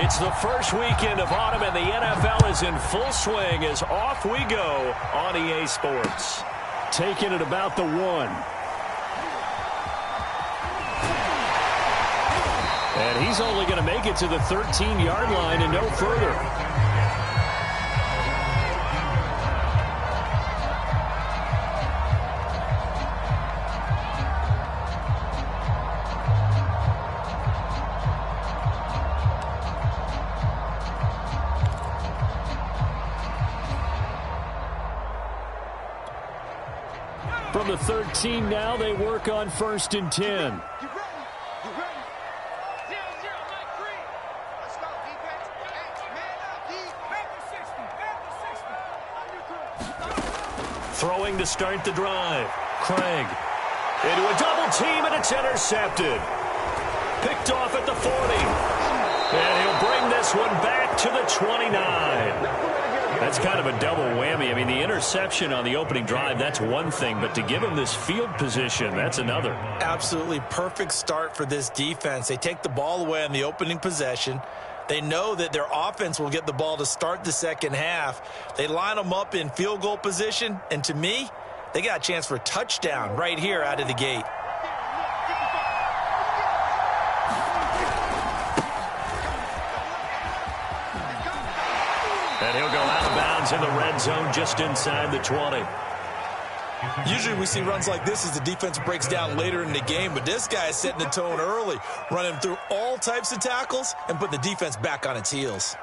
It's the first weekend of autumn, and the NFL is in full swing as off we go on EA Sports. Taking it about the 1. And he's only going to make it to the 13-yard line and no further. From the 13 now, they work on 1st and 10. Throwing to start the drive. Craig into a double team, and it's intercepted. Picked off at the 40. And he'll bring this one back to the 29. That's kind of a double whammy. I mean, the interception on the opening drive, that's one thing, but to give him this field position, that's another. Absolutely perfect start for this defense. They take the ball away on the opening possession. They know that their offense will get the ball to start the second half. They line them up in field goal position, and to me, they got a chance for a touchdown right here out of the gate. And he'll go out of bounds in the red zone just inside the 20. Usually we see runs like this as the defense breaks down later in the game, but this guy is setting the tone early, running through all types of tackles and putting the defense back on its heels.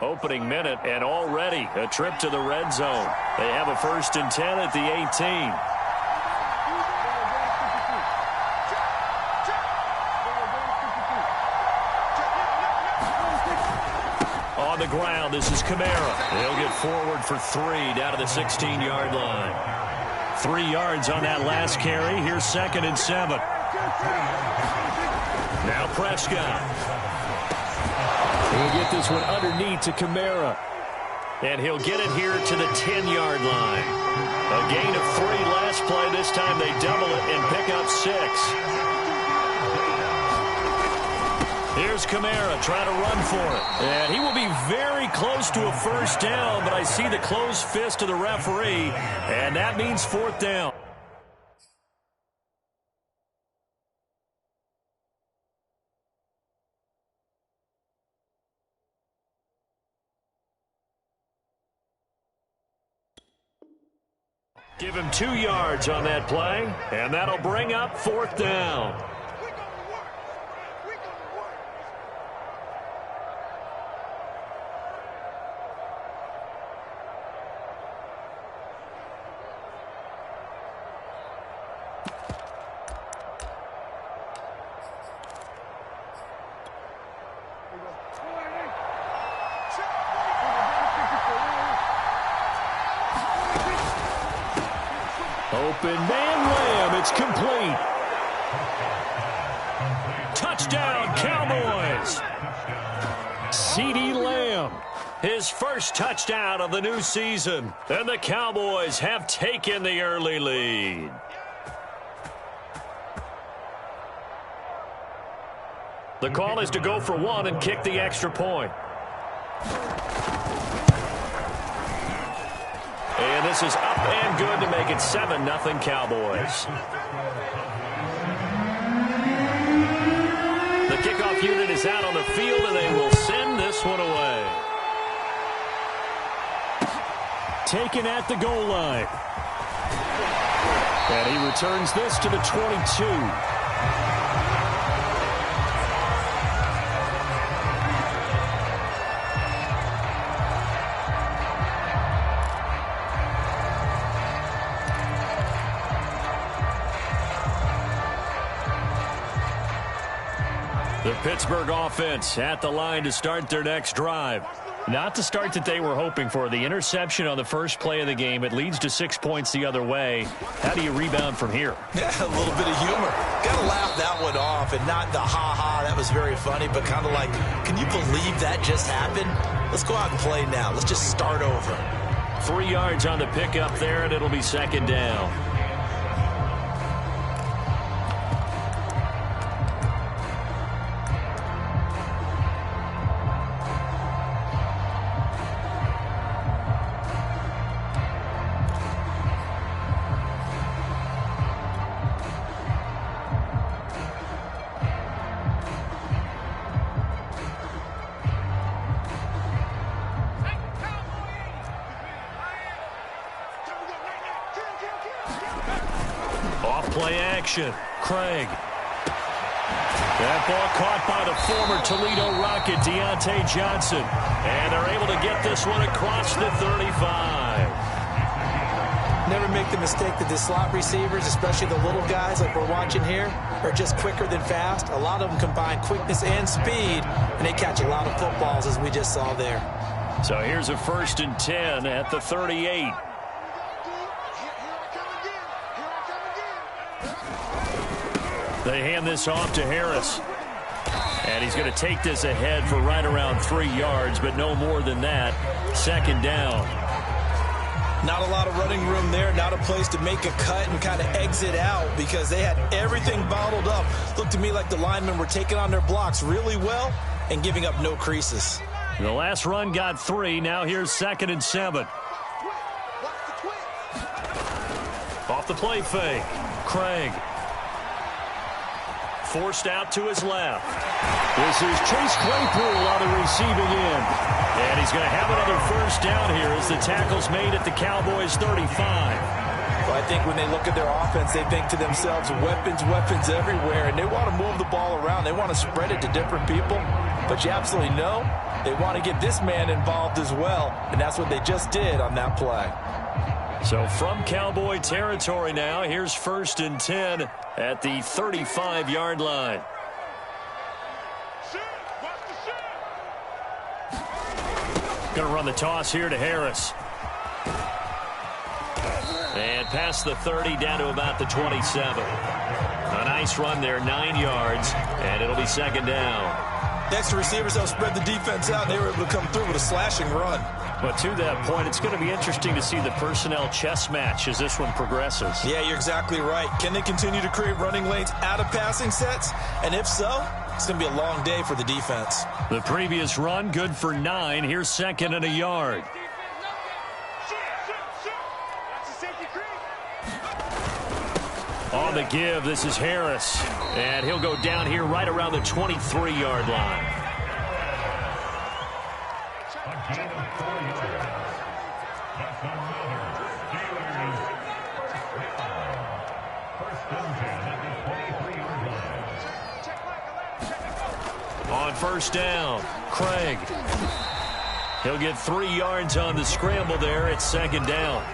Opening minute, and already a trip to the red zone. They have a 1st and 10 at the 18. On the ground, this is Kamara. He'll get forward for 3 down to the 16-yard line. 3 yards on that last carry. Here's 2nd and 7. Now Prescott. He'll get this one underneath to Kamara. And he'll get it here to the 10-yard line. A gain of 3 last play. This time they double it and pick up 6. Here's Kamara trying to run for it. And he will be very close to a 1st down, but I see the closed fist of the referee, and that means 4th down. Give him 2 yards on that play, and that'll bring up 4th down. Open man Lamb, it's complete. Touchdown, Cowboys. CeeDee Lamb, his first touchdown of the new season. And the Cowboys have taken the early lead. The call is to go for 1 and kick the extra point. And this is up and good to make it 7-0 Cowboys. The kickoff unit is out on the field, and they will send this one away. Taken at the goal line. And he returns this to the 22. The Pittsburgh offense at the line to start their next drive. Not the start that they were hoping for. The interception on the first play of the game. It leads to 6 points the other way. How do you rebound from here? Yeah, a little bit of humor. Got to laugh that one off, and not the ha-ha, that was very funny, but kind of like, can you believe that just happened? Let's go out and play now. Let's just start over. 3 yards on the pickup there, and it'll be 2nd down. Play action. Craig. That ball caught by the former Toledo Rocket, Deontay Johnson. And they're able to get this one across the 35. Never make the mistake that the slot receivers, especially the little guys like we're watching here, are just quicker than fast. A lot of them combine quickness and speed, and they catch a lot of footballs, as we just saw there. So here's a 1st and 10 at the 38. They hand this off to Harris. And he's going to take this ahead for right around 3 yards, but no more than that. 2nd down. Not a lot of running room there, not a place to make a cut and kind of exit out because they had everything bottled up. Looked to me like the linemen were taking on their blocks really well and giving up no creases. The last run got 3. Now here's 2nd and 7. Off the play fake. Craig. Forced out to his left. This is Chase Claypool on the receiving end. And he's going to have another 1st down here as the tackle's made at the Cowboys' 35. Well, I think when they look at their offense, they think to themselves, weapons, weapons everywhere, and they want to move the ball around. They want to spread it to different people. But you absolutely know they want to get this man involved as well, and that's what they just did on that play. So from Cowboy territory now, here's 1st and 10 at the 35-yard line. Going to run the toss here to Harris. And past the 30 down to about the 27. A nice run there, 9 yards, and it'll be 2nd down. Extra receivers help spread the defense out, and they were able to come through with a slashing run. But to that point, it's going to be interesting to see the personnel chess match as this one progresses. Yeah, you're exactly right. Can they continue to create running lanes out of passing sets? And if so, it's going to be a long day for the defense. The previous run, good for 9. Here's 2nd and a yard. On the give, this is Harris. And he'll go down here right around the 23-yard line. On 1st down, Craig. He'll get 3 yards on the scramble there. It's 2nd down.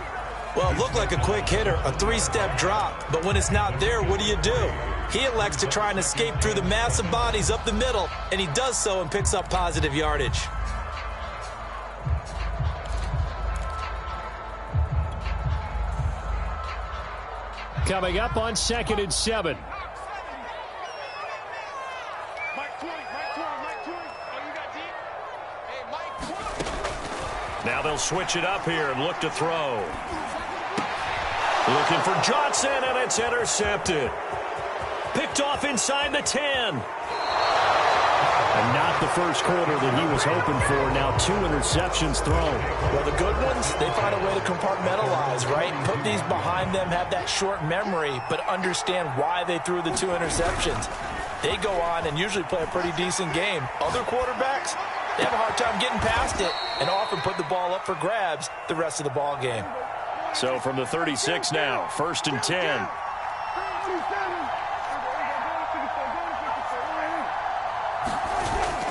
Well, it looked like a quick hitter, a 3-step drop. But when it's not there, what do? He elects to try and escape through the massive bodies up the middle, and he does so and picks up positive yardage. Coming up on 2nd and 7. Now they'll switch it up here and look to throw. Looking for Johnson, and it's intercepted. Picked off inside the 10. And not the first quarter that he was hoping for. Now 2 interceptions thrown. Well, the good ones, they find a way to compartmentalize, right? Put these behind them, have that short memory, but understand why they threw the 2 interceptions. They go on and usually play a pretty decent game. Other quarterbacks, they have a hard time getting past it and often put the ball up for grabs the rest of the ball game. So from the 36 now, 1st and 10.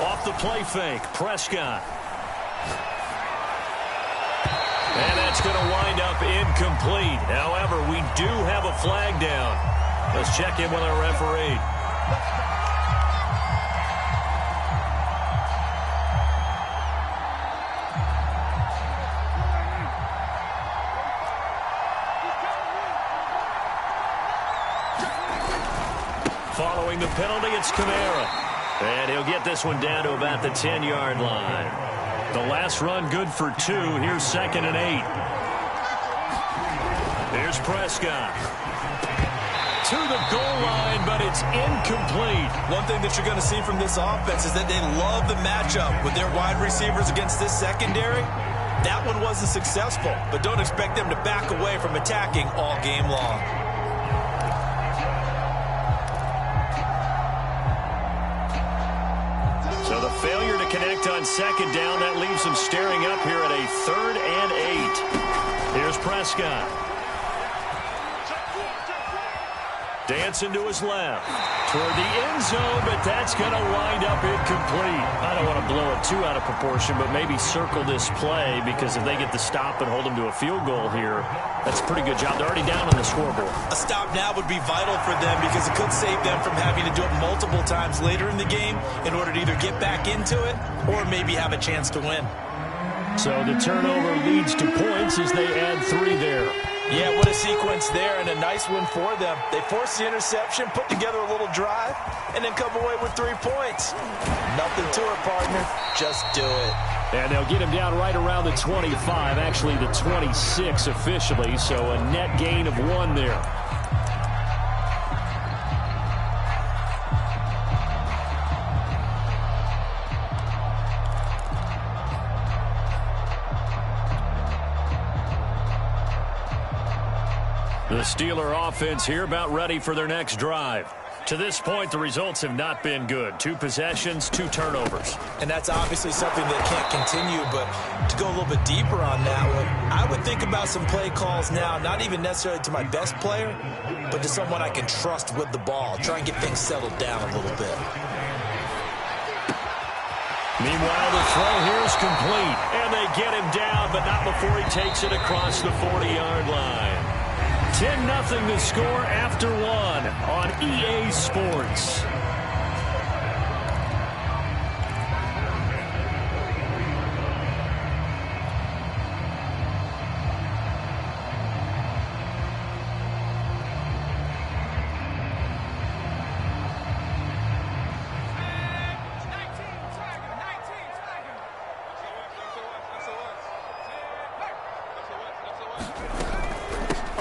Off the play fake, Prescott. And that's going to wind up incomplete. However, we do have a flag down. Let's check in with our referee. Following the penalty, it's Kamara. And he'll get this one down to about the 10-yard line. The last run good for 2. Here's 2nd and 8. Here's Prescott. To the goal line, but it's incomplete. One thing that you're going to see from this offense is that they love the matchup with their wide receivers against this secondary. That one wasn't successful, but don't expect them to back away from attacking all game long. So the failure to connect on 2nd down, that leaves them staring up here at a 3rd and 8. Here's Prescott. Dancing to his left. Toward the end zone, but that's going to wind up incomplete. I don't want to blow it too out of proportion, but maybe circle this play because if they get the stop and hold them to a field goal here, that's a pretty good job. They're already down on the scoreboard. A stop now would be vital for them because it could save them from having to do it multiple times later in the game in order to either get back into it or maybe have a chance to win. So the turnover leads to points as they add 3 there. Yeah, what a sequence there, and a nice win for them. They forced the interception, put together a little drive, and then come away with 3 points. Nothing to it, partner. Just do it. And they'll get him down right around the 25, actually the 26 officially, so a net gain of 1 there. The Steeler offense here about ready for their next drive. To this point, the results have not been good. 2 possessions, 2 turnovers. And that's obviously something that can't continue, but to go a little bit deeper on that one, I would think about some play calls now, not even necessarily to my best player, but to someone I can trust with the ball. Try and get things settled down a little bit. Meanwhile, the throw here is complete, and they get him down, but not before he takes it across the 40-yard line. 10-0 the score after 1 on EA Sports.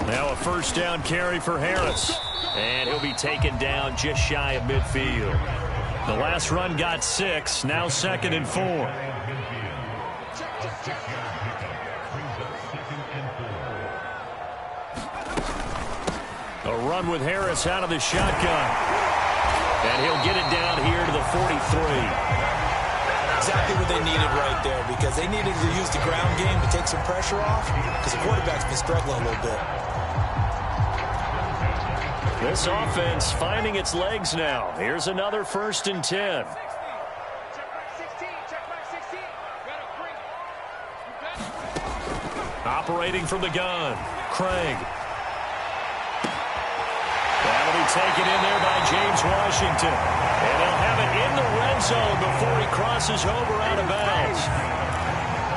Now a first down carry for Harris. And he'll be taken down just shy of midfield. The last run got 6. Now 2nd and 4. A run with Harris out of the shotgun. And he'll get it down here to the 43. Exactly what they needed right there, because they needed to use the ground game to take some pressure off, because the quarterback's been struggling a little bit. This offense finding its legs now. Here's another 1st and 10. Operating from the gun, Craig. That'll be taken in there by James Washington. And he'll have it in the red zone before he crosses over out of bounds.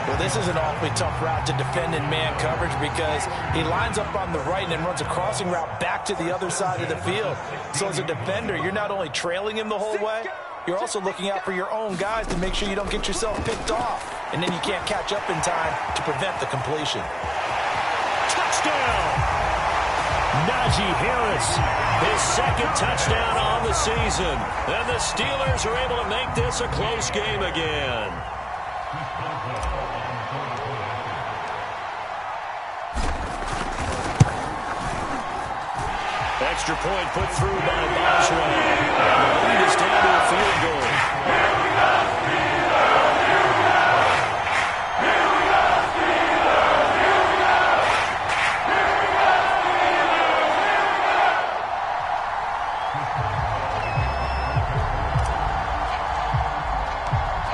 Well, this is an awfully tough route to defend in man coverage because he lines up on the right and then runs a crossing route back to the other side of the field. So as a defender, you're not only trailing him the whole way, you're also looking out for your own guys to make sure you don't get yourself picked off. And then you can't catch up in time to prevent the completion. Touchdown! Najee Harris, his 2nd touchdown on the season. And the Steelers are able to make this a close game again. Extra point put through by Boswell. And the lead is down to a field goal.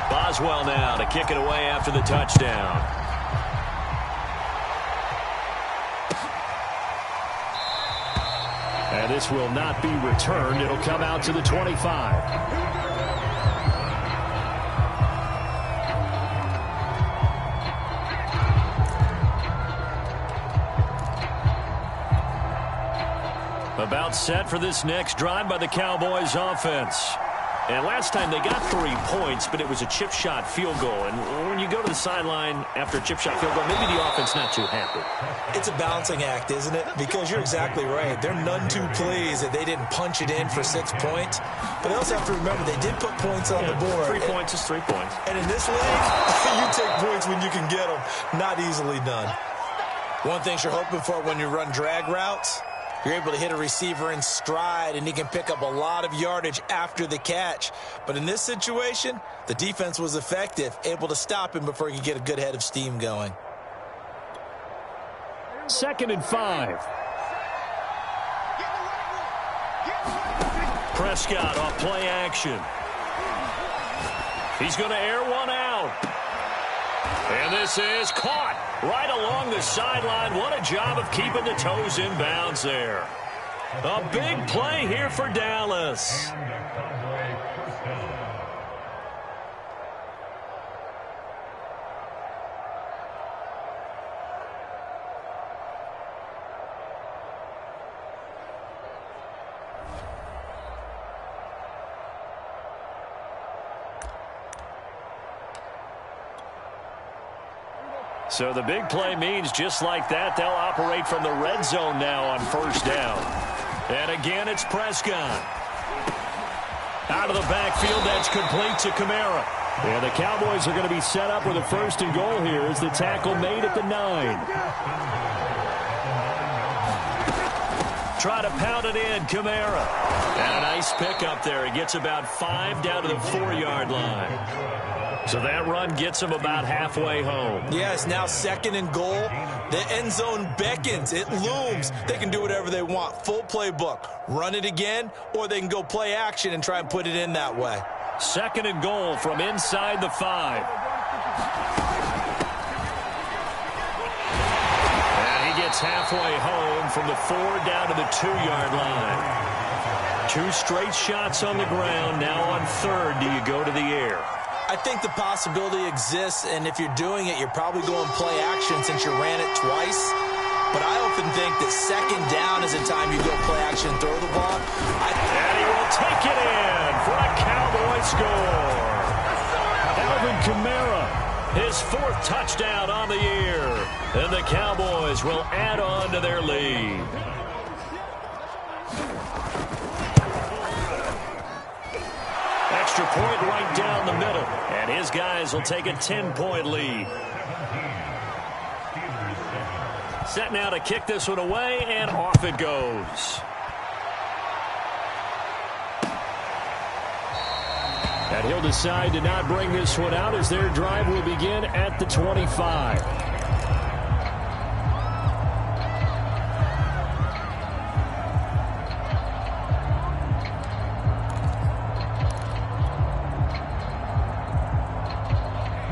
Boswell now to kick it away after the touchdown. And this will not be returned. It'll come out to the 25. About set for this next drive by the Cowboys offense. And last time they got 3 points, but it was a chip shot field goal. And when you go to the sideline after a chip shot field goal, maybe the offense not too happy. It's a balancing act, isn't it? Because you're exactly right. They're none too pleased that they didn't punch it in for 6 points. But they also have to remember they did put points on the board. 3 points is 3 points. And in this league, you take points when you can get them. Not easily done. One thing you're hoping for when you run drag routes, you're able to hit a receiver in stride, and he can pick up a lot of yardage after the catch. But in this situation, the defense was effective, able to stop him before he could get a good head of steam going. 2nd and 5. Prescott off play action. He's going to air one out. And this is caught right along the sideline. What a job of keeping the toes in bounds there. A big play here for Dallas. So the big play means just like that, they'll operate from the red zone now on first down. And again, it's Prescott. Out of the backfield, that's complete to Kamara. And the Cowboys are going to be set up with a first and goal here as the tackle made at the 9. Try to pound it in, Kamara. And a nice pickup there. He gets about 5 down to the 4-yard line. So that run gets him about halfway home. Yeah, it's now second and goal. The end zone beckons. It looms. They can do whatever they want. Full playbook. Run it again, or they can go play action and try and put it in that way. Second and goal from inside the 5. And he gets halfway home from the 4 down to the 2-yard line. 2 straight shots on the ground. Now on third, do you go to the air? I think the possibility exists, and if you're doing it, you're probably going play action since you ran it twice. But I often think that second down is the time you go play action and throw the ball. And he will take it in for a Cowboy score. Alvin Kamara, his 4th touchdown on the year. And the Cowboys will add on to their lead. Extra point right down the middle. And his guys will take a 10-point lead. Set now to kick this one away, and off it goes. And he'll decide to not bring this one out as their drive will begin at the 25.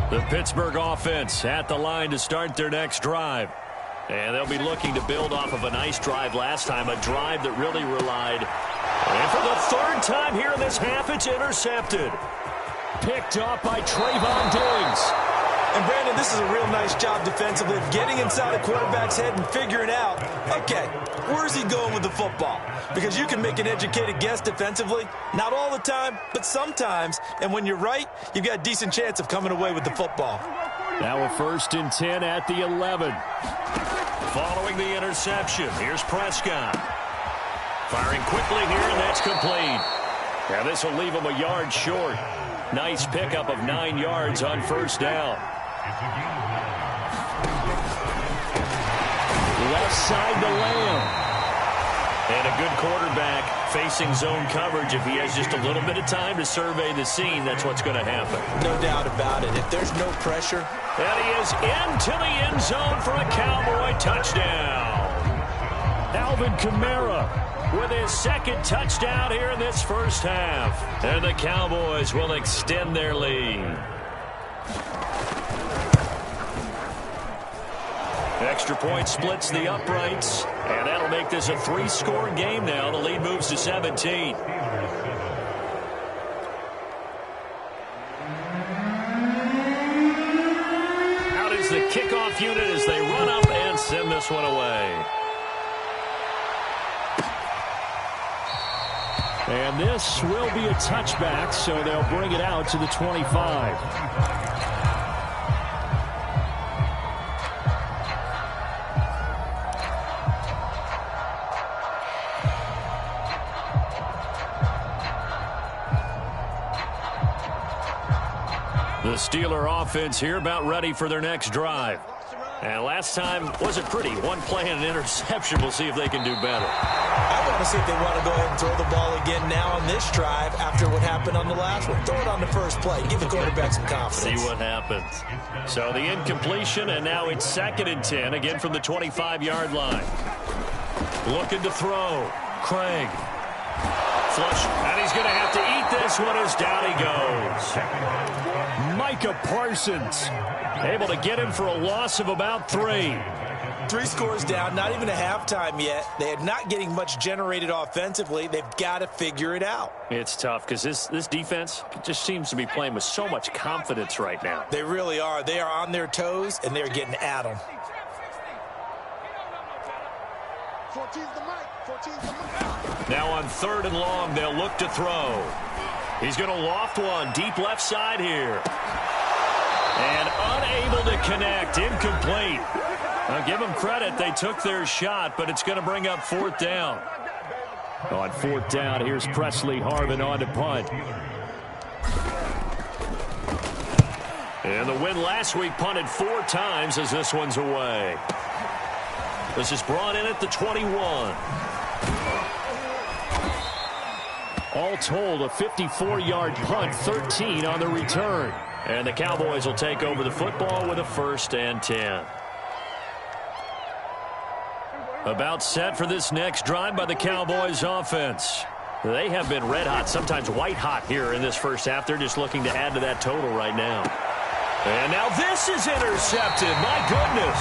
The Pittsburgh offense at the line to start their next drive. And they'll be looking to build off of a nice drive last time, a drive that really relied. And for the 3rd time here in this half, it's intercepted. Picked off by Trayvon Diggs. And, Brandon, this is a real nice job defensively of getting inside a quarterback's head and figuring out, okay, where's he going with the football? Because you can make an educated guess defensively. Not all the time, but sometimes. And when you're right, you've got a decent chance of coming away with the football. Now a 1st and 10 at the 11. Following the interception, here's Prescott. Firing quickly here, and that's complete. Now this will leave him a yard short. Nice pickup of 9 yards on first down. Left side to Lamb. And a good quarterback facing zone coverage. If he has just a little bit of time to survey the scene, that's what's going to happen. No doubt about it. If there's no pressure. And he is into the end zone for a Cowboy touchdown. Alvin Kamara with his 2nd touchdown here in this first half. And the Cowboys will extend their lead. Extra point splits the uprights, and that'll make this a 3-score game now. The lead moves to 17. Out is the kickoff unit as they run up and send this one away. And this will be a touchback, so they'll bring it out to the 25. The Steeler offense here about ready for their next drive. And last time wasn't pretty. 1 play and an interception. We'll see if they can do better. I want to see if they want to go ahead and throw the ball again now on this drive after what happened on the last one. Throw it on the first play. Give the quarterback some confidence. See what happens. So the incompletion, and now it's 2nd and 10, again from the 25-yard line. Looking to throw. Craig. Flush, and he's going to have to eat this one as down he goes. Micah Parsons able to get him for a loss of about 3. 3 scores down, not even a halftime yet. They are not getting much generated offensively. They've got to figure it out. It's tough because this defense just seems to be playing with so much confidence right now. They really are. They are on their toes, and they're getting at them. 14's the mic. 14's the mic. Now on 3rd and long, they'll look to throw. He's going to loft one deep left side here. And unable to connect, incomplete. Now give them credit, they took their shot, but it's going to bring up 4th down. On 4th down, here's Presley Harvin on to punt. And the win last week punted 4 times as this one's away. This is brought in at the 21. All told, a 54-yard punt, 13 on the return. And the Cowboys will take over the football with a 1st and 10. About set for this next drive by the Cowboys offense. They have been red hot, sometimes white hot here in this first half. They're just looking to add to that total right now. And now this is intercepted. My goodness.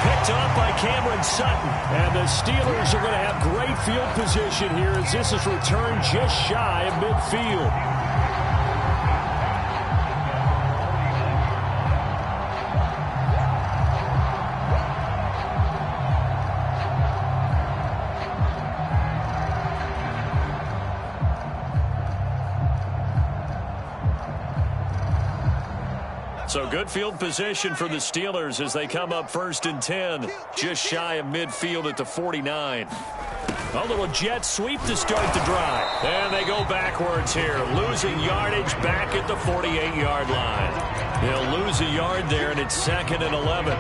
Picked off by Cameron Sutton. And the Steelers are going to have great field position here as this is returned just shy of midfield. So good field position for the Steelers as they come up 1st and 10, just shy of midfield at the 49. A little jet sweep to start the drive. And they go backwards here, losing yardage back at the 48-yard line. They'll lose a yard there, and it's 2nd and 11.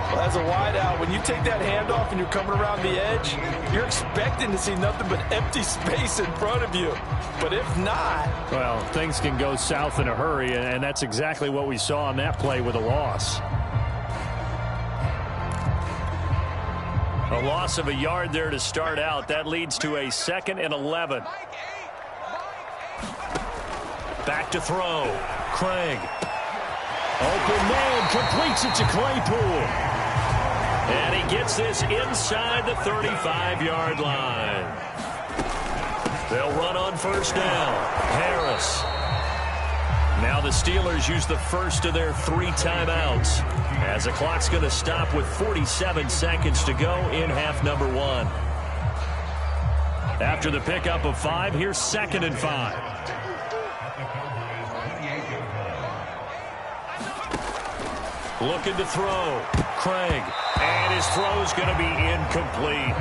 Well, as a wideout, when you take that handoff and you're coming around the edge, you're expecting to see nothing but empty space in front of you. But if not... well, things can go south in a hurry, and that's exactly what we saw on that play with a loss. A loss of a yard there to start out. That leads to a 2nd and 11. Back to throw. Craig. Open man, completes it to Claypool. And he gets this inside the 35-yard line. They'll run on 1st down. Harris. Now the Steelers use the first of their 3 timeouts as the clock's going to stop with 47 seconds to go in half number 1. After the pickup of 5, here's 2nd and 5. Looking to throw. Craig. And his throw is going to be incomplete.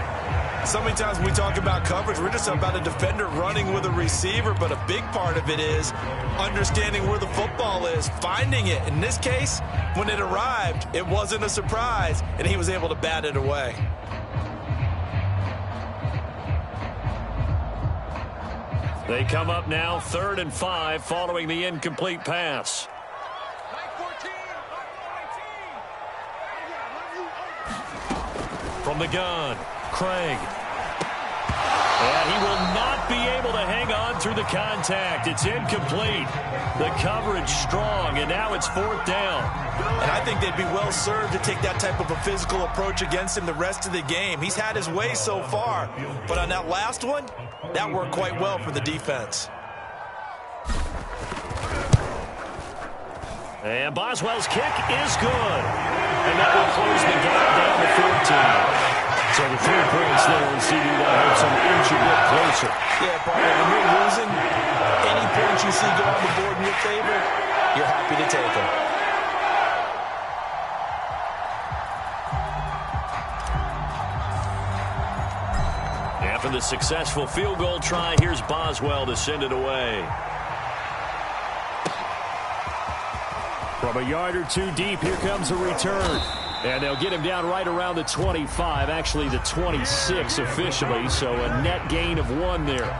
So many times when we talk about coverage, we're just about a defender running with a receiver, but a big part of it is understanding where the football is, finding it. In this case, when it arrived, it wasn't a surprise, and he was able to bat it away. They come up now 3rd and 5 following the incomplete pass. From the gun, Craig. And he will not be able to hang on through the contact. It's incomplete. The coverage strong, and now it's 4th down. And I think they'd be well served to take that type of a physical approach against him the rest of the game. He's had his way so far, but on that last one, that worked quite well for the defense. And Boswell's kick is good. And that will close the gap down to 14. So the 3 points there, and CD that helps them inch a bit closer. Yeah, partner, when you're losing, any points you see go on the board in your favor, you're happy to take them. After the successful field goal try, here's Boswell to send it away. From a yard or 2 deep, here comes a return. And they'll get him down right around the 25, actually the 26 officially, so a net gain of 1 there.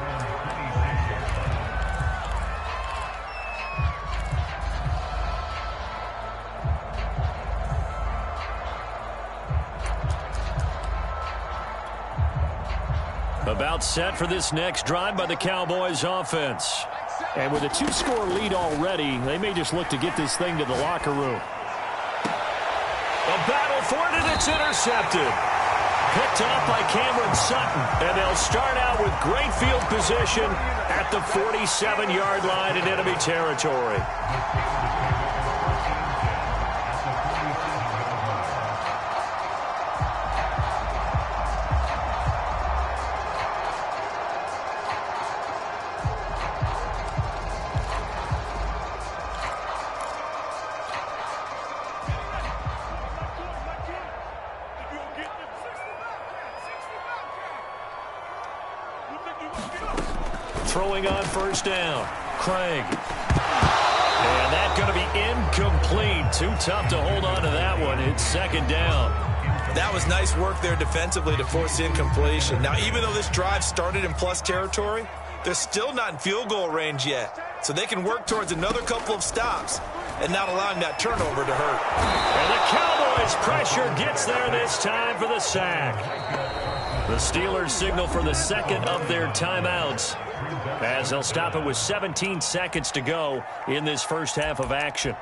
About set for this next drive by the Cowboys offense. And with a 2-score lead already, they may just look to get this thing to the locker room. A battle for it, and it's intercepted. Picked up by Cameron Sutton. And they'll start out with great field position at the 47-yard line in enemy territory. Throwing on first down. Craig. And that's going to be incomplete. Too tough to hold on to that one. It's second down. That was nice work there defensively to force incompletion. Now, even though this drive started in plus territory, they're still not in field goal range yet. So they can work towards another couple of stops and not allowing that turnover to hurt. And the Cowboys' pressure gets there this time for the sack. The Steelers signal for the second of their timeouts, as they'll stop it with 17 seconds to go in this first half of action.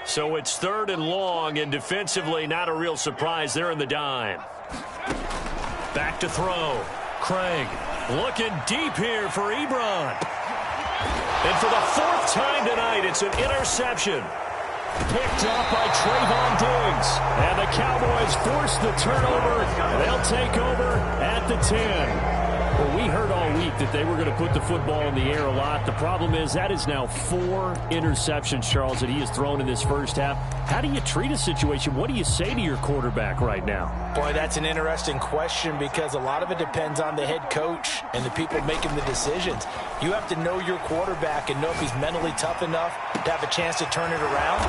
So it's 3rd and long, and defensively not a real surprise. They're in the dime. Back to throw. Craig looking deep here for Ebron. And for the 4th time tonight, it's an interception. Picked up by Trayvon Diggs. And the Cowboys force the turnover. They'll take over at the 10. Well, we heard all week that they were going to put the football in the air a lot. The problem is that is now 4 interceptions, Charles, that he has thrown in this first half. How do you treat a situation? What do you say to your quarterback right now? Boy, that's an interesting question because a lot of it depends on the head coach and the people making the decisions. You have to know your quarterback and know if he's mentally tough enough to have a chance to turn it around.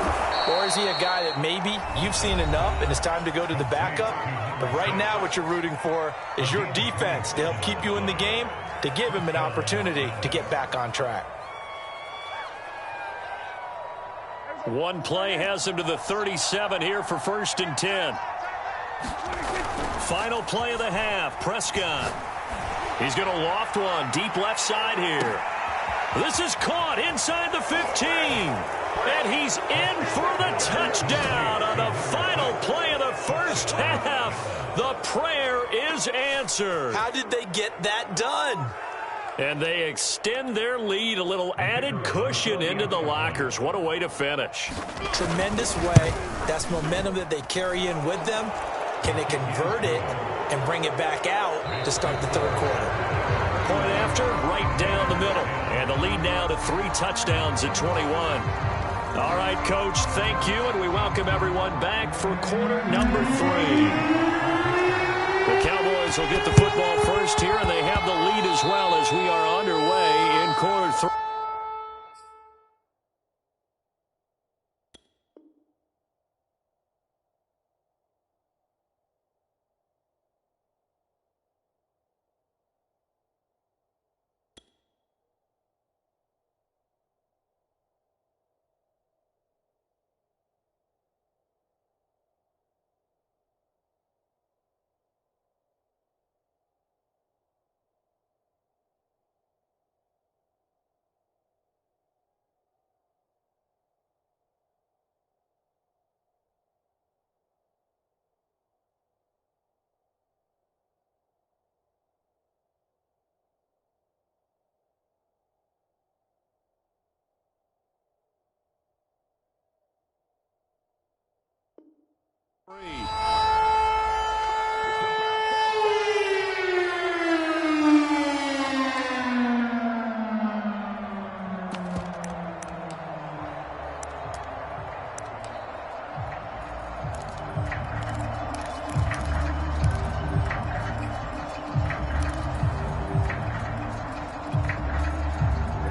Or is he a guy that maybe you've seen enough and it's time to go to the backup? But right now what you're rooting for is your defense to help keep you in the game, to give him an opportunity to get back on track. One play has him to the 37 here for 1st and 10. Final play of the half. Prescott. He's going to loft one deep left side here. This is caught inside the 15. And he's in for the touchdown on the final play of the first half. The prayer is answered. How did they get that done? And they extend their lead, a little added cushion into the lockers. What a way to finish. Tremendous way. That's momentum that they carry in with them. Can they convert it and bring it back out to start the 3rd quarter? Point after, right down the middle. And the lead now to 3 touchdowns at 21. All right, Coach, thank you, and we welcome everyone back for quarter number 3. The Cowboys will get the football first here, and they have the lead as well as we are underway in quarter 3.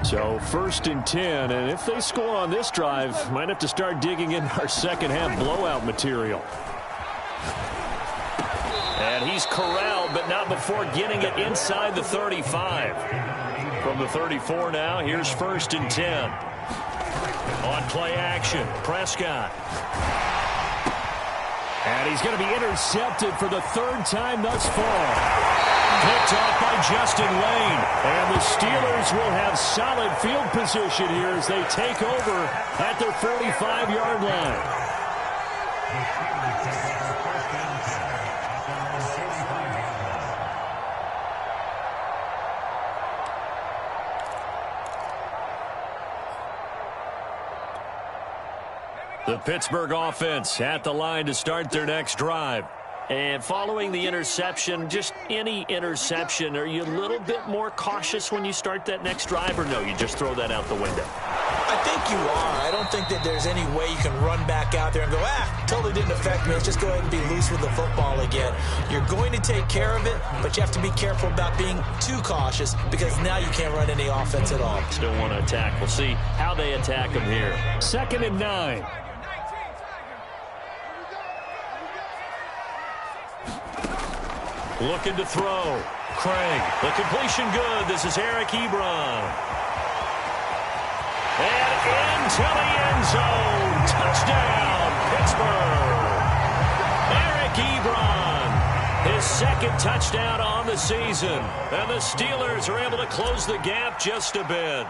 So 1st and 10, and if they score on this drive, might have to start digging in our second half blowout material. And he's corralled, but not before getting it inside the 35. From the 34 now, here's 1st and 10. On play action, Prescott. And he's going to be intercepted for the third time thus far. Picked off by Justin Lane. And the Steelers will have solid field position here as they take over at their 45-yard line. The Pittsburgh offense at the line to start their next drive. And following the interception, just any interception, are you a little bit more cautious when you start that next drive, or no, you just throw that out the window? I think you are. I don't think that there's any way you can run back out there and go, totally didn't affect me. Let's just go ahead and be loose with the football again. You're going to take care of it, but you have to be careful about being too cautious because now you can't run any offense at all. Still want to attack. We'll see how they attack them here. 2nd and 9. Looking to throw. Craig. The completion good. This is Eric Ebron. And into the end zone. Touchdown, Pittsburgh. Eric Ebron. His 2nd touchdown on the season. And the Steelers are able to close the gap just a bit.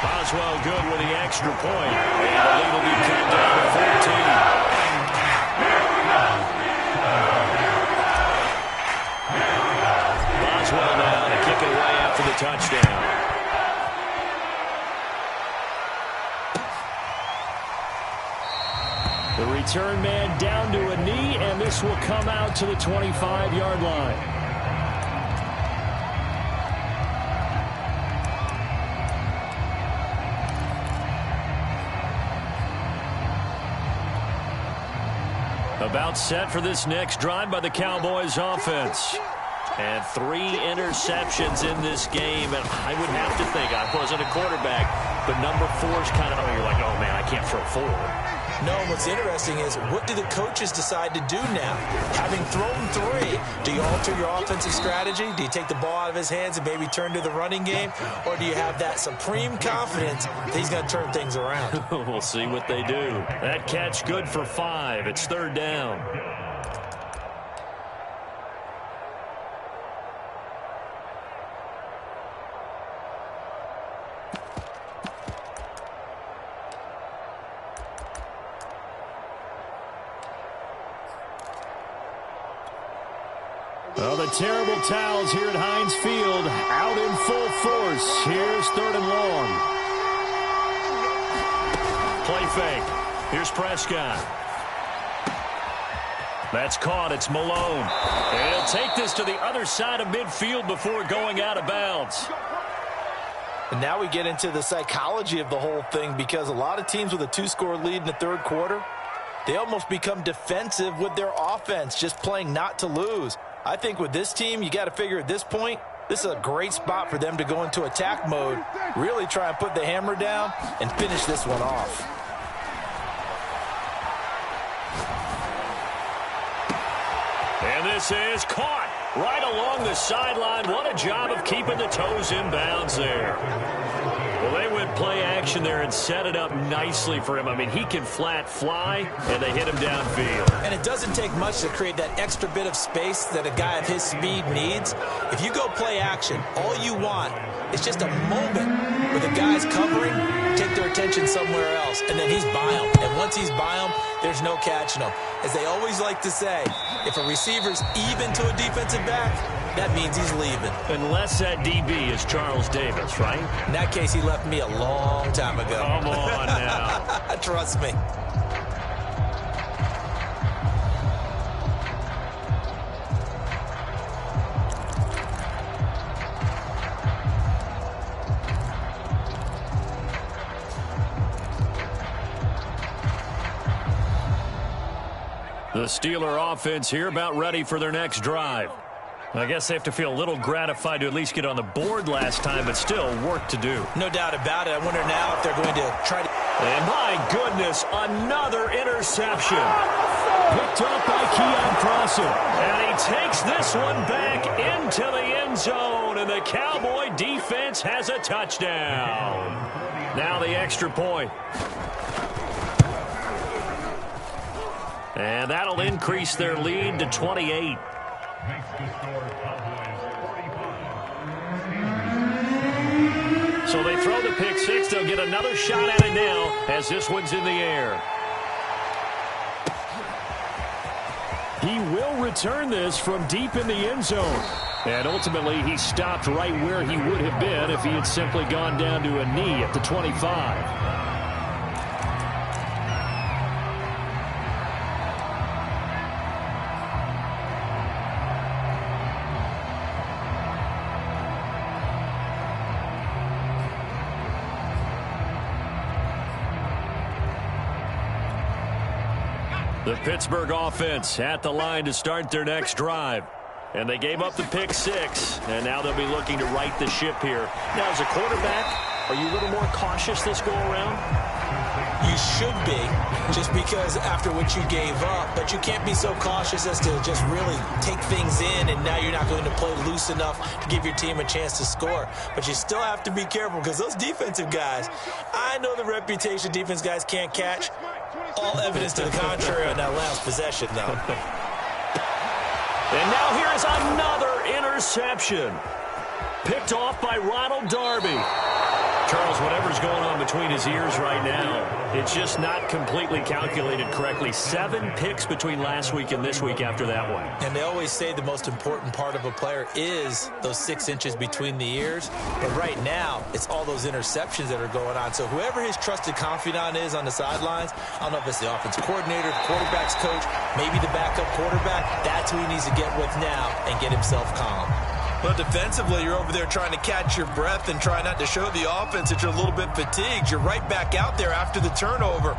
Boswell good with the extra point. And the lead will be cut down to 14. Boswell now to kick it away after the touchdown. The return man down to a knee, and this will come out to the 25-yard line. About set for this next drive by the Cowboys offense. And 3 interceptions in this game. And I would have to think, I wasn't a quarterback, but number 4 is kind of, you're like, oh, man, I can't throw 4. No, what's interesting is what do the coaches decide to do now? Having thrown 3, do you alter your offensive strategy? Do you take the ball out of his hands and maybe turn to the running game? Or do you have that supreme confidence that he's going to turn things around? We'll see what they do. That catch good for 5. It's 3rd down. Well, the terrible towels here at Heinz Field out in full force. Here's 3rd and long. Play fake. Here's Prescott. That's caught. It's Malone. And he'll take this to the other side of midfield before going out of bounds. And now we get into the psychology of the whole thing because a lot of teams with a 2-score lead in the 3rd quarter, they almost become defensive with their offense, just playing not to lose. I think with this team, you got to figure at this point, this is a great spot for them to go into attack mode, really try and put the hammer down and finish this one off. And this is caught right along the sideline. What a job of keeping the toes in bounds there. Well, they went play action there and set it up nicely for him. I mean, he can flat fly, and they hit him downfield. And it doesn't take much to create that extra bit of space that a guy of his speed needs. If you go play action, all you want is just a moment where the guy's covering, take their attention somewhere else, and then he's by him. And once he's by him, there's no catching him. As they always like to say, if a receiver's even to a defensive back, that means he's leaving. Unless that DB is Charles Davis, right? In that case, he left me a long time ago. Come on now. Trust me. The Steeler offense here about ready for their next drive. I guess they have to feel a little gratified to at least get on the board last time, but still work to do. No doubt about it. I wonder now if they're going to try to... And my goodness, another interception. Picked up by Keon Prosser. And he takes this one back into the end zone, and the Cowboy defense has a touchdown. Now the extra point. And that'll increase their lead to 28. So they throw the pick six. They'll get another shot at it now as this one's in the air. He will return this from deep in the end zone. And ultimately, he stopped right where he would have been if he had simply gone down to a knee at the 25. The Pittsburgh offense at the line to start their next drive. And they gave up the pick six, and now they'll be looking to right the ship here. Now, as a quarterback, are you a little more cautious this go-around? You should be, just because after what you gave up. But you can't be so cautious as to just really take things in, and now you're not going to play loose enough to give your team a chance to score. But you still have to be careful because those defensive guys, I know the reputation defense guys can't catch. All evidence to the contrary on that last possession, though. And now here is another interception. Picked off by Ronald Darby. Charles, whatever's going on between his ears right now, it's just not completely calculated correctly. 7 picks between last week and this week after that one. And they always say the most important part of a player is those 6 inches between the ears. But right now, it's all those interceptions that are going on. So whoever his trusted confidant is on the sidelines, I don't know if it's the offensive coordinator, the quarterback's coach, maybe the backup quarterback, that's who he needs to get with now and get himself calm. But defensively, you're over there trying to catch your breath and try not to show the offense that you're a little bit fatigued. You're right back out there after the turnover.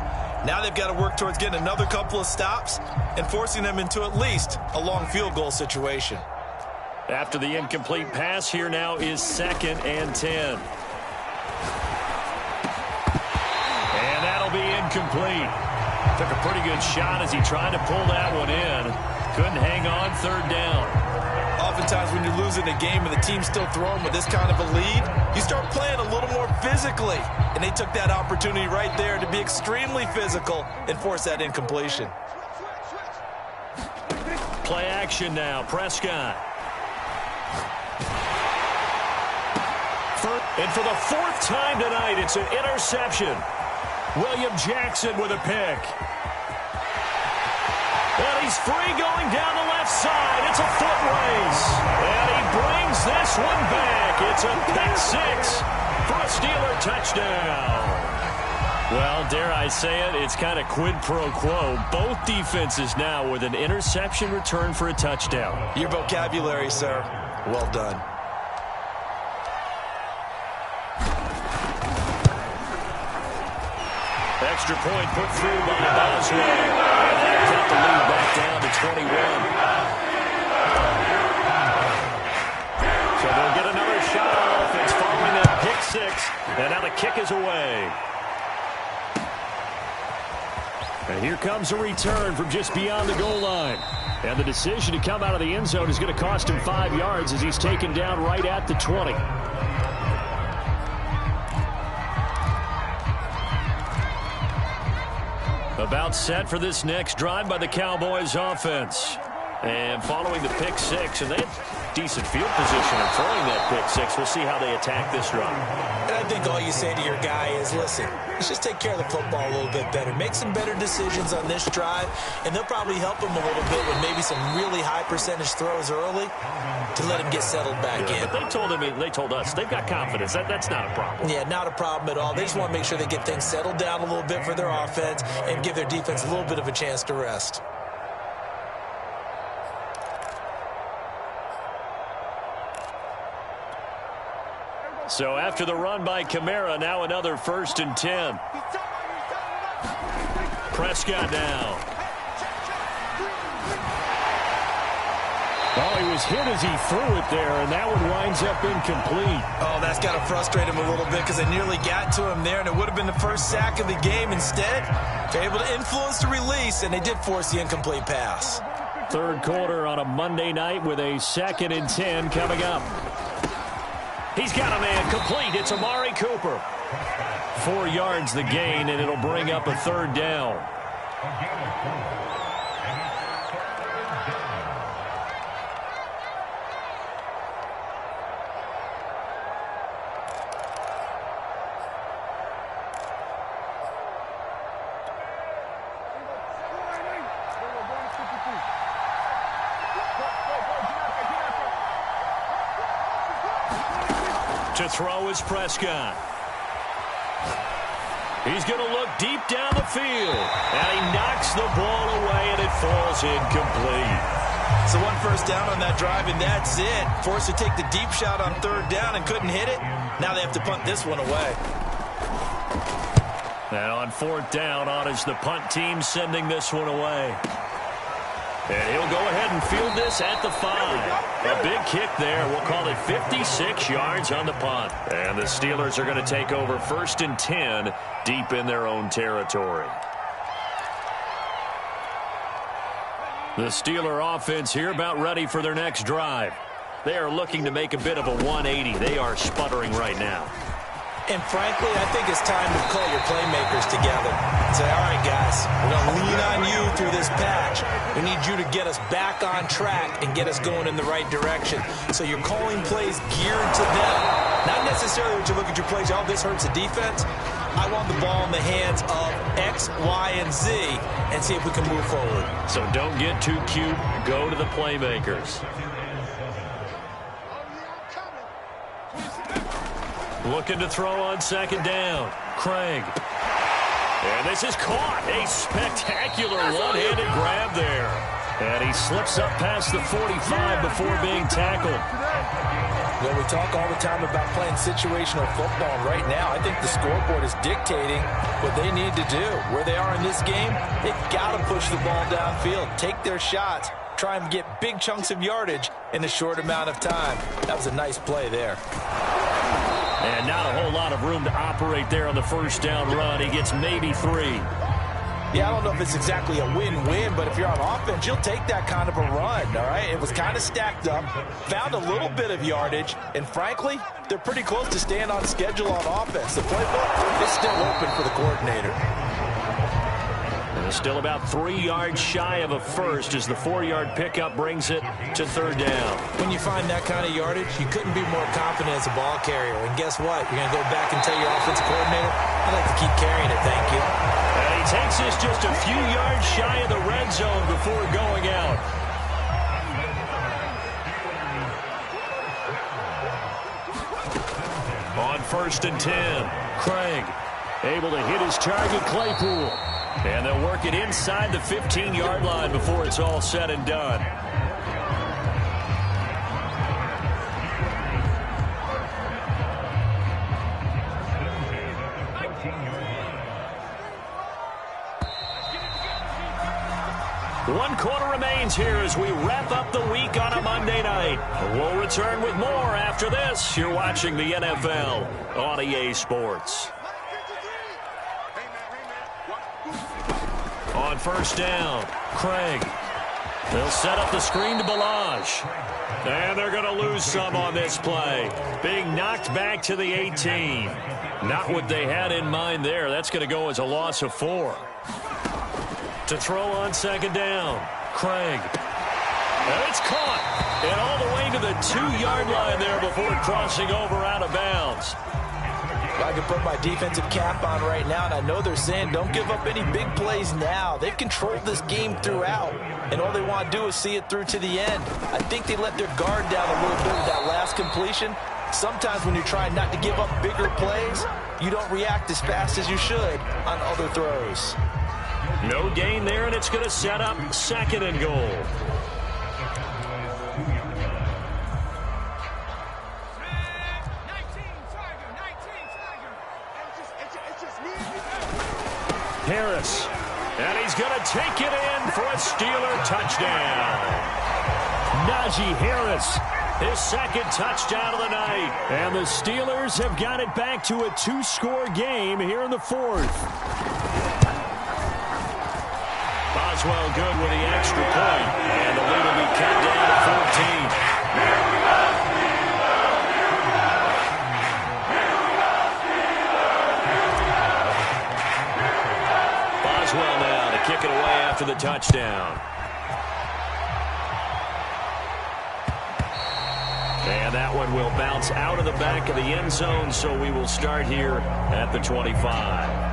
Now they've got to work towards getting another couple of stops and forcing them into at least a long field goal situation. After the incomplete pass, here now is 2nd and 10. And that'll be incomplete. Took a pretty good shot as he tried to pull that one in. Couldn't hang on, 3rd down. Oftentimes when you're losing a game and the team's still throwing with this kind of a lead, you start playing a little more physically. And they took that opportunity right there to be extremely physical and force that incompletion. Play action now, Prescott. And for the 4th time tonight, it's an interception. William Jackson with a pick. And he's free going down the left side. It's a foot race. And he brings this one back. It's a pick 6 for a Steeler touchdown. Well, dare I say it, it's kind of quid pro quo. Both defenses now with an interception return for a touchdown. Your vocabulary, sir. Well done. Extra point put through by Boswell. That'll cut the lead back down to 21. So they'll get another shot on offense following that pick 6. And now the kick is away. And here comes a return from just beyond the goal line. And the decision to come out of the end zone is going to cost him 5 yards as he's taken down right at the 20. About set for this next drive by the Cowboys offense. And following the pick 6, and they have decent field position in throwing that pick 6. We'll see how they attack this drive. And I think all you say to your guy is, listen, let's just take care of the football a little bit better. Make some better decisions on this drive, and they'll probably help him a little bit with maybe some really high percentage throws early to let him get settled back in. But they told us they've got confidence. That's not a problem. Yeah, not a problem at all. They just want to make sure they get things settled down a little bit for their offense and give their defense a little bit of a chance to rest. So after the run by Kamara, now another 1st and 10. Prescott now. Oh, he was hit as he threw it there, and that one winds up incomplete. Oh, that's got to frustrate him a little bit because they nearly got to him there, and it would have been the first sack of the game. Instead, they're able to influence the release, and they did force the incomplete pass. 3rd quarter on a Monday night with a 2nd and 10 coming up. He's got a man complete. It's Amari Cooper. 4 yards the gain, and it'll bring up a 3rd down. To throw is Prescott. He's going to look deep down the field. And he knocks the ball away, and it falls incomplete. So one first down on that drive, and that's it. Forced to take the deep shot on third down and couldn't hit it. Now they have to punt this one away. And on fourth down, on is the punt team sending this one away. And he'll go ahead and field this at the 5. A big kick there. We'll call it 56 yards on the punt. And the Steelers are going to take over 1st and 10 deep in their own territory. The Steeler offense here about ready for their next drive. They are looking to make a bit of a 180. They are sputtering right now. And frankly, I think it's time to call your playmakers together and say, all right, guys, we're going to lean on you through this patch. We need you to get us back on track and get us going in the right direction. So you're calling plays geared to them. Not necessarily that you look at your plays, oh, this hurts the defense. I want the ball in the hands of X, Y, and Z and see if we can move forward. So don't get too cute. Go to the playmakers. Looking to throw on second down. Craig. And this is caught. A spectacular one-handed grab there. And he slips up past the 45 before being tackled. Well, we talk all the time about playing situational football. And right now, I think the scoreboard is dictating what they need to do. Where they are in this game, they've got to push the ball downfield, take their shots, try and get big chunks of yardage in a short amount of time. That was a nice play there. And not a whole lot of room to operate there on the first down run. He gets maybe 3. Yeah, I don't know if it's exactly a win-win, but if you're on offense, you'll take that kind of a run, all right? It was kind of stacked up, found a little bit of yardage, and frankly, they're pretty close to staying on schedule on offense. The playbook is still open for the coordinator. Still about 3 yards shy of a first as the 4-yard pickup brings it to third down. When you find that kind of yardage, you couldn't be more confident as a ball carrier. And guess what? You're going to go back and tell your offensive coordinator, I'd like to keep carrying it, thank you. And he takes this just a few yards shy of the red zone before going out. On 1st and 10, Craig able to hit his target, Claypool. And they'll work it inside the 15-yard line before it's all said and done. One quarter remains here as we wrap up the week on a Monday night. We'll return with more after this. You're watching the NFL on EA Sports. On first down, Craig. They'll set up the screen to Balaj. And they're going to lose some on this play. Being knocked back to the 18. Not what they had in mind there. That's going to go as a loss of 4. To throw on second down, Craig. And it's caught. And all the way to the 2-yard line there before crossing over out of bounds. I can put my defensive cap on right now, and I know they're saying don't give up any big plays now. They've controlled this game throughout, and all they want to do is see it through to the end. I think they let their guard down a little bit with that last completion. Sometimes when you're trying not to give up bigger plays, you don't react as fast as you should on other throws. No gain there, and it's going to set up 2nd and goal. Harris, and he's going to take it in for a Steeler touchdown. Najee Harris, his 2nd touchdown of the night. And the Steelers have got it back to a 2-score game here in the 4th. Boswell good with the extra point, and the lead will be cut down to 14. Boswell now to kick it away after the touchdown. And that one will bounce out of the back of the end zone, so we will start here at the 25.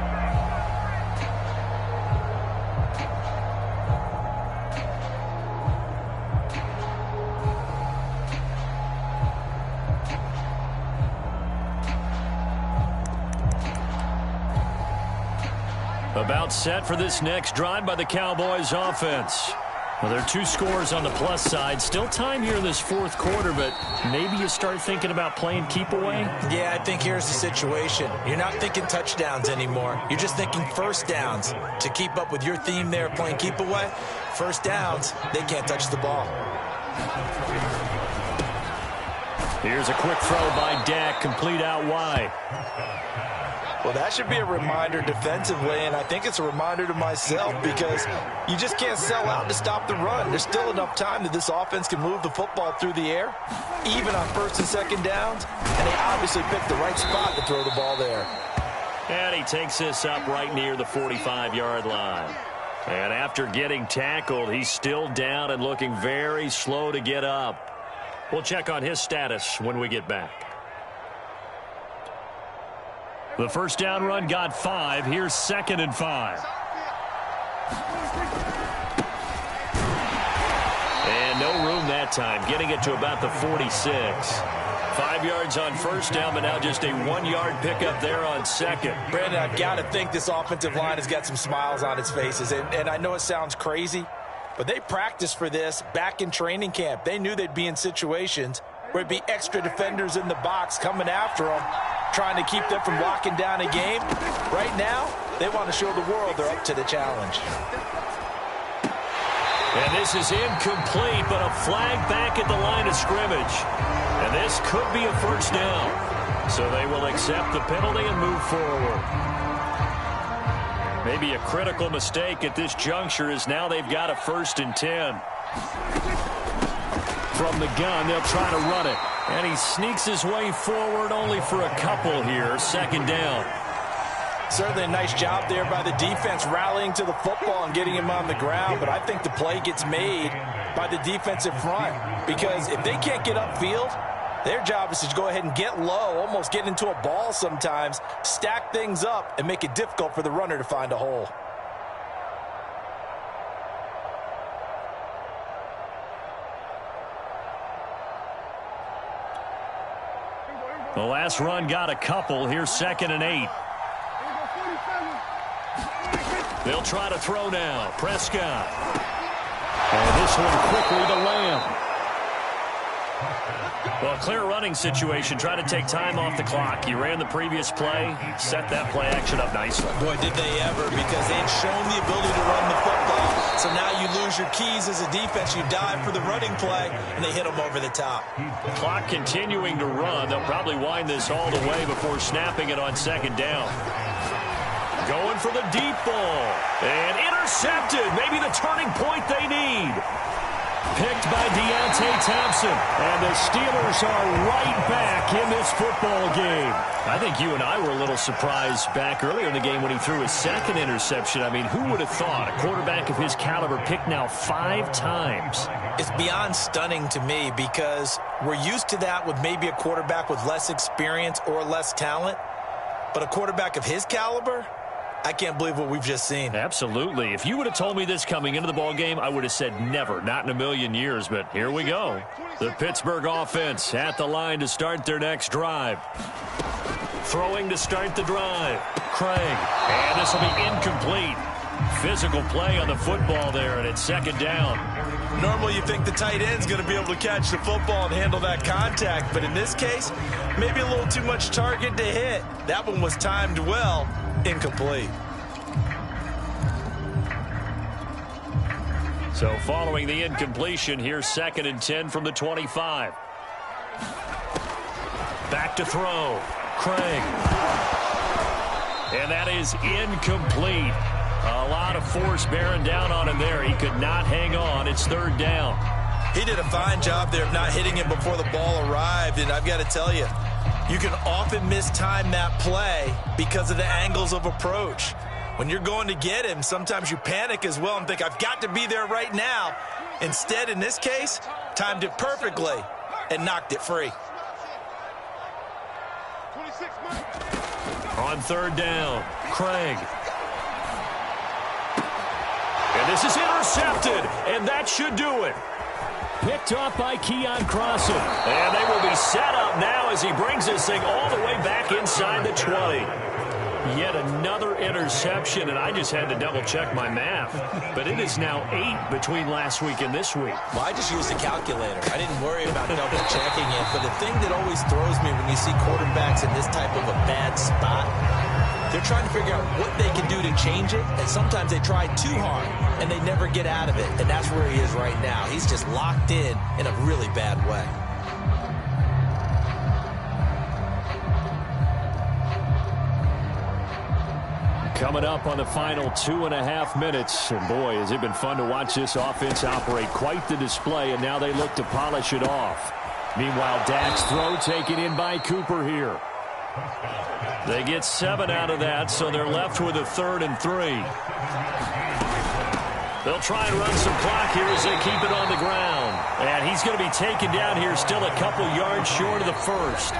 About set for this next drive by the Cowboys offense. Well, there are 2 scores on the plus side. Still time here in this fourth quarter, but maybe you start thinking about playing keep away? Yeah, I think here's the situation. You're not thinking touchdowns anymore. You're just thinking first downs. To keep up with your theme there, playing keep away, first downs, they can't touch the ball. Here's a quick throw by Dak, complete out wide. Well, that should be a reminder defensively, and I think it's a reminder to myself because you just can't sell out to stop the run. There's still enough time that this offense can move the football through the air, even on first and second downs, and they obviously picked the right spot to throw the ball there. And he takes this up right near the 45-yard line. And after getting tackled, he's still down and looking very slow to get up. We'll check on his status when we get back. The first down run got 5. Here's 2nd and 5. And no room that time, getting it to about the 46. 5 yards on first down, but now just a 1-yard pickup there on second. Brandon, I've got to think this offensive line has got some smiles on its faces. And I know it sounds crazy, but they practiced for this back in training camp. They knew they'd be in situations where it'd be extra defenders in the box coming after them, trying to keep them from locking down a game. Right now, they want to show the world they're up to the challenge. And this is incomplete, but a flag back at the line of scrimmage. And this could be a first down. So they will accept the penalty and move forward. Maybe a critical mistake at this juncture is now they've got a 1st and 10. From the gun, they'll try to run it. And he sneaks his way forward only for a couple here. 2nd down. Certainly a nice job there by the defense rallying to the football and getting him on the ground. But I think the play gets made by the defensive front. Because if they can't get upfield, their job is to go ahead and get low, almost get into a ball sometimes, stack things up, and make it difficult for the runner to find a hole. The last run got a couple. Here's 2nd and 8. They'll try to throw now. Prescott. And this one quickly to Lamb. Well, clear running situation. Try to take time off the clock. He ran the previous play, set that play action up nicely. Boy, did they ever, because they had shown the ability to run the football. So now you lose your keys as a defense. You dive for the running play, and they hit them over the top. Clock continuing to run. They'll probably wind this all the way before snapping it on 2nd down. Going for the deep ball. And intercepted. Maybe the turning point they need. Picked by Deontay Thompson. And the Steelers are right back in this football game. I think you and I were a little surprised back earlier in the game when he threw his 2nd interception. I mean, who would have thought a quarterback of his caliber picked now 5 times? It's beyond stunning to me because we're used to that with maybe a quarterback with less experience or less talent. But a quarterback of his caliber, I can't believe what we've just seen. Absolutely. If you would have told me this coming into the ball game, I would have said never, not in a million years. But here we go. The Pittsburgh offense at the line to start their next drive. Throwing to start the drive. Craig. And this will be incomplete. Physical play on the football there, and it's 2nd down. Normally you think the tight end's going to be able to catch the football and handle that contact. But in this case, maybe a little too much target to hit. That one was timed well. Incomplete. So following the incompletion, here's 2nd and 10 from the 25. Back to throw. Craig. And that is incomplete. A lot of force bearing down on him there. He could not hang on. It's 3rd down. He did a fine job there of not hitting him before the ball arrived. And I've got to tell you, you can often mistime that play because of the angles of approach. When you're going to get him, sometimes you panic as well and think, I've got to be there right now. Instead, in this case, timed it perfectly and knocked it free. On 3rd down, Craig. And this is intercepted, and that should do it. Picked off by Keon Crossan. And they will be set up now as he brings this thing all the way back inside the 20. Yet another interception, and I just had to double-check my math. But it is now 8 between last week and this week. Well, I just used a calculator. I didn't worry about double-checking it. But the thing that always throws me when you see quarterbacks in this type of a bad spot, they're trying to figure out what they can do to change it, and sometimes they try too hard, and they never get out of it. And that's where he is right now. He's just locked in a really bad way. Coming up on the final 2.5 minutes. And boy, has it been fun to watch this offense operate. Quite the display, and now they look to polish it off. Meanwhile, Dak's throw taken in by Cooper here. They get 7 out of that, so they're left with a 3rd and 3. They'll try and run some clock here as they keep it on the ground. And he's going to be taken down here, still a couple yards short of the first.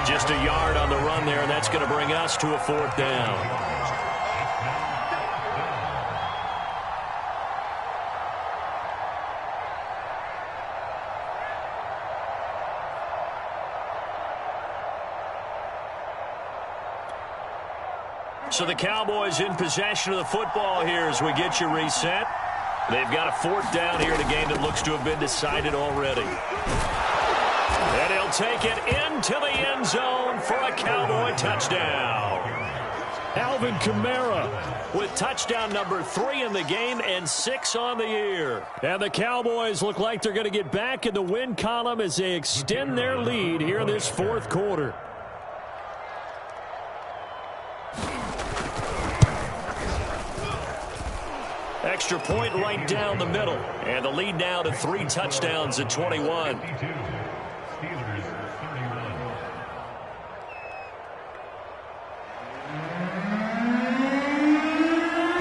Just a yard on the run there, and that's going to bring us to a 4th down. So the Cowboys in possession of the football here as we get you reset. They've got a 4th down here in a game that looks to have been decided already. And he'll take it into the end zone for a Cowboy touchdown. Alvin Kamara with touchdown number 3 in the game and 6 on the year. And the Cowboys look like they're going to get back in the win column as they extend their lead here in this 4th quarter. Extra point right down the middle. And the lead now to 3 touchdowns at 21.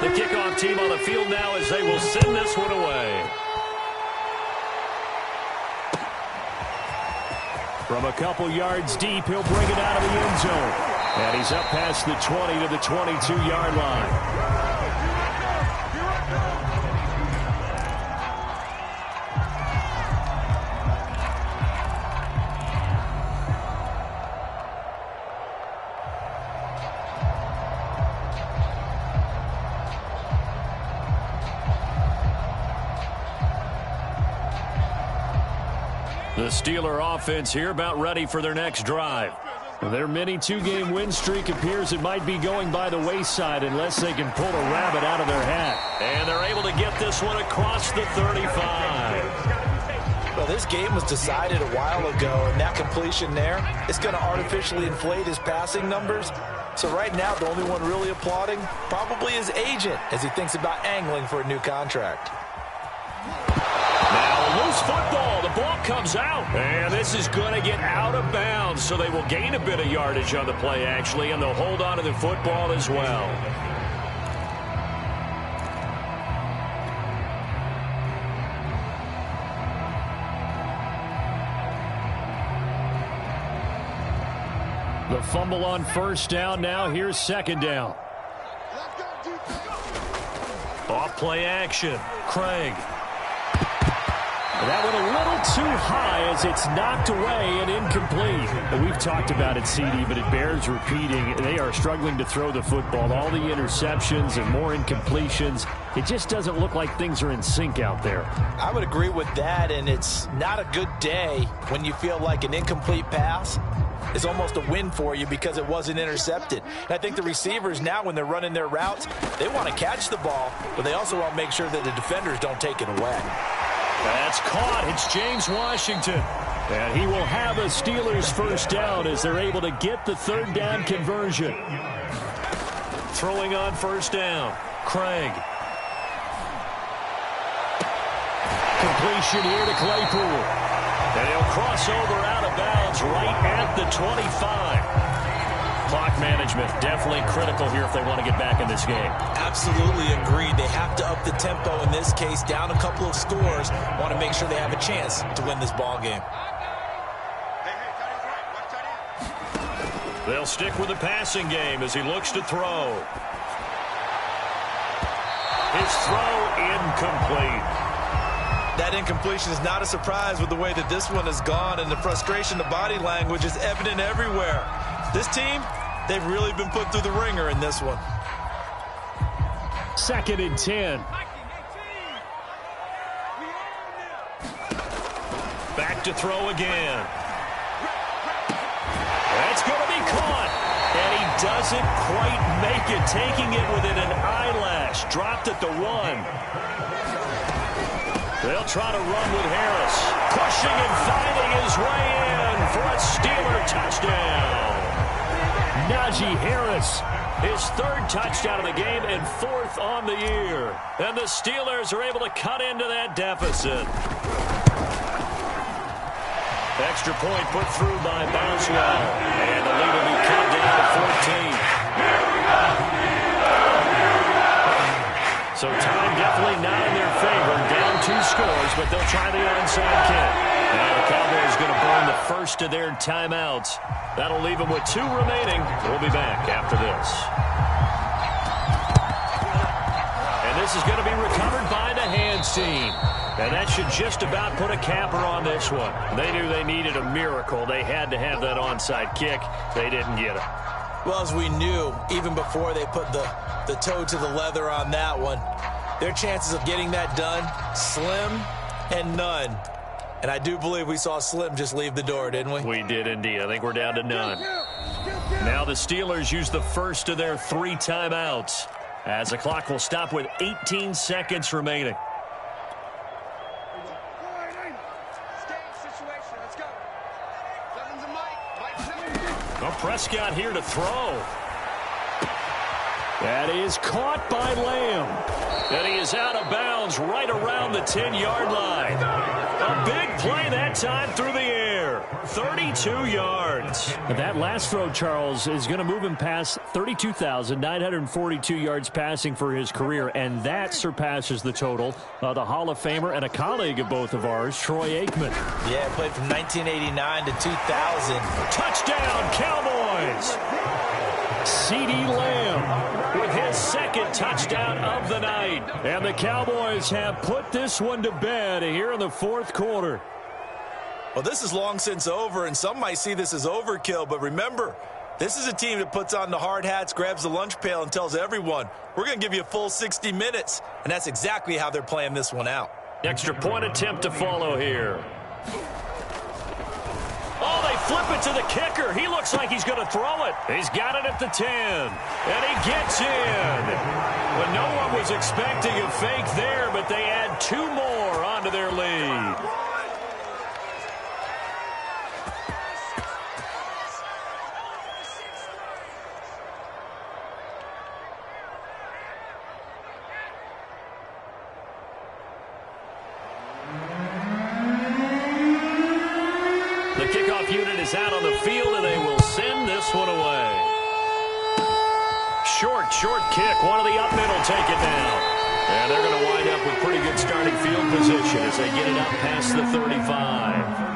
The kickoff team on the field now as they will send this one away. From a couple yards deep, he'll bring it out of the end zone. And he's up past the 20 to the 22-yard line. The Steeler offense here about ready for their next drive. Their mini 2-game win streak appears it might be going by the wayside unless they can pull a rabbit out of their hat. And they're able to get this one across the 35. Well, this game was decided a while ago, and that completion there, it's going to artificially inflate his passing numbers. So right now, the only one really applauding probably his agent as he thinks about angling for a new contract. Now, loose football. The ball comes out. And this is going to get out of bounds, so they will gain a bit of yardage on the play, actually, and they'll hold on to the football as well. The fumble on 1st down. Now here's 2nd down. Off play action. Craig. That one a little too high as it's knocked away and incomplete. We've talked about it, CD, but it bears repeating. They are struggling to throw the football. All the interceptions and more incompletions. It just doesn't look like things are in sync out there. I would agree with that, and it's not a good day when you feel like an incomplete pass is almost a win for you because it wasn't intercepted. And I think the receivers now, when they're running their routes, they want to catch the ball, but they also want to make sure that the defenders don't take it away. That's caught. It's James Washington. And he will have a Steelers 1st down as they're able to get the 3rd down conversion. Throwing on 1st down. Craig. Completion here to Claypool. And he'll cross over out of bounds right at the 25. Clock management definitely critical here if they want to get back in this game. Absolutely agreed. They have to up the tempo in this case, down a couple of scores. Want to make sure they have a chance to win this ball game. They'll stick with the passing game as he looks to throw. His throw incomplete. That incompletion is not a surprise with the way that this one has gone, and the frustration, the body language is evident everywhere. This team, They've really been put through the ringer in this one. 2nd and 10. Back to throw again. That's going to be caught. And he doesn't quite make it, taking it within an eyelash. Dropped at the 1. They'll try to run with Harris. Pushing and finding his way in for a Steeler touchdown. Najee Harris, his 3rd touchdown of the game and 4th on the year. And the Steelers are able to cut into that deficit. Extra point put through by Boswell. And the lead will be cut down to 14. So time definitely not in their favor. Down 2 scores, but they'll try the onside kick. And the Cowboys going to burn the first of their timeouts. That'll leave them with 2 remaining. We'll be back after this. And this is going to be recovered by the hands team. And that should just about put a capper on this one. They knew they needed a miracle. They had to have that onside kick. They didn't get it. Well, as we knew, even before they put the toe to the leather on that one, their chances of getting that done, slim and none. And I do believe we saw Slim just leave the door, didn't we? We did indeed. I think we're down to none. Now the Steelers use the first of their 3 timeouts, as the clock will stop with 18 seconds remaining. Well, Prescott here to throw. That is caught by Lamb. And he is out of bounds right around the 10-yard line. A big play that time through the air. 32 yards. That last throw, Charles, is going to move him past 32,942 yards passing for his career, and that surpasses the total of the Hall of Famer and a colleague of both of ours, Troy Aikman. Yeah, played from 1989 to 2000. Touchdown, Cowboys! CeeDee Lamb with his 2nd touchdown of the night. And the Cowboys have put this one to bed here in the 4th quarter. Well, this is long since over, and some might see this as overkill. But remember, this is a team that puts on the hard hats, grabs the lunch pail, and tells everyone, we're going to give you a full 60 minutes. And that's exactly how they're playing this one out. Extra point attempt to follow here. Oh, they flip it to the kicker. He looks like he's going to throw it. He's got it at the 10. And he gets in. But no one was expecting a fake there, but they add 2 more onto their lead. The kickoff unit is out on the field, and they will send this one away. Short kick. One of the up middle take it down. And they're going to wind up with pretty good starting field position as they get it up past the 35.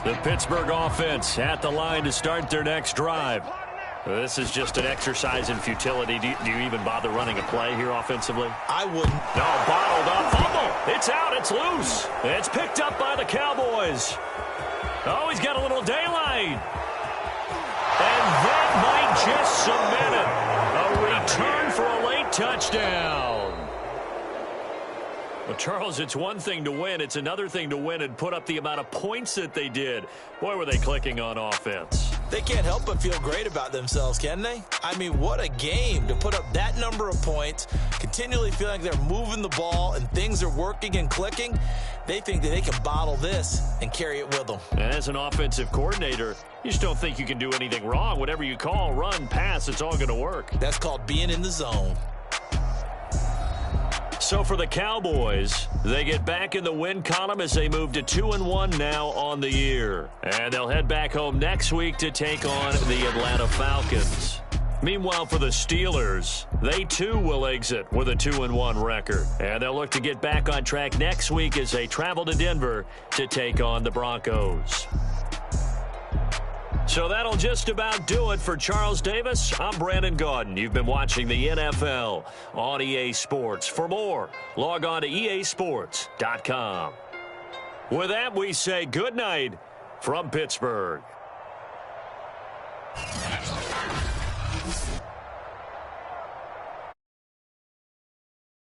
The Pittsburgh offense at the line to start their next drive. This is just an exercise in futility. Do you even bother running a play here offensively? I wouldn't. No, bottled up. Fumble. It's out. It's loose. It's picked up by the Cowboys. Oh, he's got a little daylight. And that might just cement it. A return for a late touchdown. Well, Charles, it's one thing to win. It's another thing to win and put up the amount of points that they did. Boy, were they clicking on offense. They can't help but feel great about themselves, can they? I mean, what a game to put up that number of points, continually feeling like they're moving the ball and things are working and clicking. They think that they can bottle this and carry it with them. As an offensive coordinator, you just don't think you can do anything wrong. Whatever you call, run, pass, it's all going to work. That's called being in the zone. So for the Cowboys, they get back in the win column as they move to 2-1 now on the year. And they'll head back home next week to take on the Atlanta Falcons. Meanwhile, for the Steelers, they too will exit with a 2-1 record. And they'll look to get back on track next week as they travel to Denver to take on the Broncos. So that'll just about do it for Charles Davis. I'm Brandon Gaudin. You've been watching the NFL on EA Sports. For more, log on to easports.com. With that, we say good night from Pittsburgh.